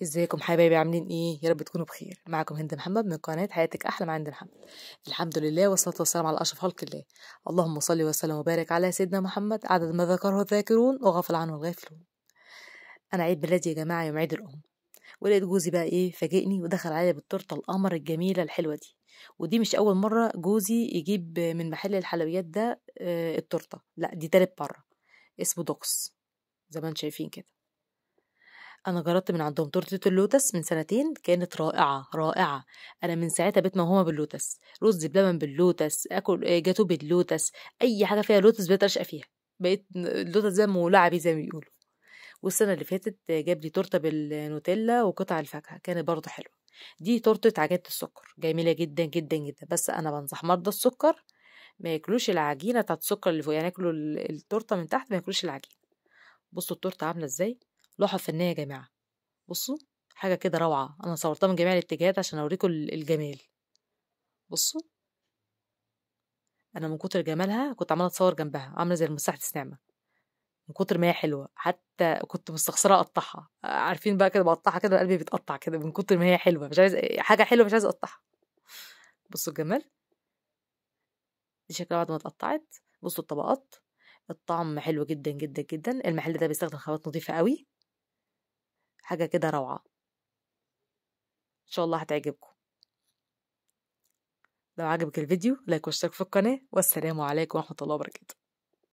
ازيكم حبايبي؟ عاملين ايه؟ يا رب تكونوا بخير. معكم هند محمد من قناة حياتك احلى مع هند محمد. الحمد لله والصلاة والسلام على اشرف خلق الله. اللهم صل وسلم وبارك على سيدنا محمد عدد ما ذكره الذاكرون وغفل عنه الغافلون. انا عيد ميلادي يا جماعة يوم عيد الام، ولقيت جوزي بقى ايه فاجئني ودخل عليا بالتورته القمر الجميله الحلوه دي. ودي مش اول مره جوزي يجيب من محل الحلويات ده التورته، لا دي تالت مره. اسمه دوكس زي ما انتم شايفين كده. انا جربت من عندهم تورته اللوتس من سنتين، كانت رائعه رائعه. انا من ساعتها بقيت موهومه باللوتس، رز بلبن باللوتس، اكل جاتو باللوتس، اي حاجه فيها لوتس بقيت اشقى فيها. بقيت اللوتس ده مولعه بيه زي ما بيقولوا. والسنه اللي فاتت جاب لي تورته بالنوتيلا وقطع الفاكهه، كانت برضه حلوه. دي تورته عجينه السكر جميله جدا جدا جدا، بس انا بنصح مرضى السكر ما ياكلوش العجينه بتاعت السكر اللي فوق، يعني ياكلوا التورته من تحت، ما ياكلوش العجينه. بصوا التورته عامله ازاي، لوحه فنيه يا جماعه. بصوا، حاجة كده روعة. أنا صورتها من جميع الاتجاهات عشان أوريكم الجمال. بصوا، أنا من كتر جمالها كنت عمالة أتصور جنبها عاملة زي المساحة النعمة، من كتر ما هي حلوة حتى كنت مستخسرة أقطعها. عارفين بقى كده بقطعها كده قلبي بيتقطع كده من كتر ما هي حلوة، مش عايز حاجة حلوة مش عايز أقطعها. بصوا الجمال، دي شكلها بعد ما اتقطعت. بصوا الطبقات، الطعم حلو جدا جدا جدا. المحل ده بيستخدم خامات نظيفة قوي، حاجة كده روعة. إن شاء الله هتعجبكم. لو عجبك الفيديو لايك واشترك في القناة، والسلام عليكم ورحمة الله وبركاته.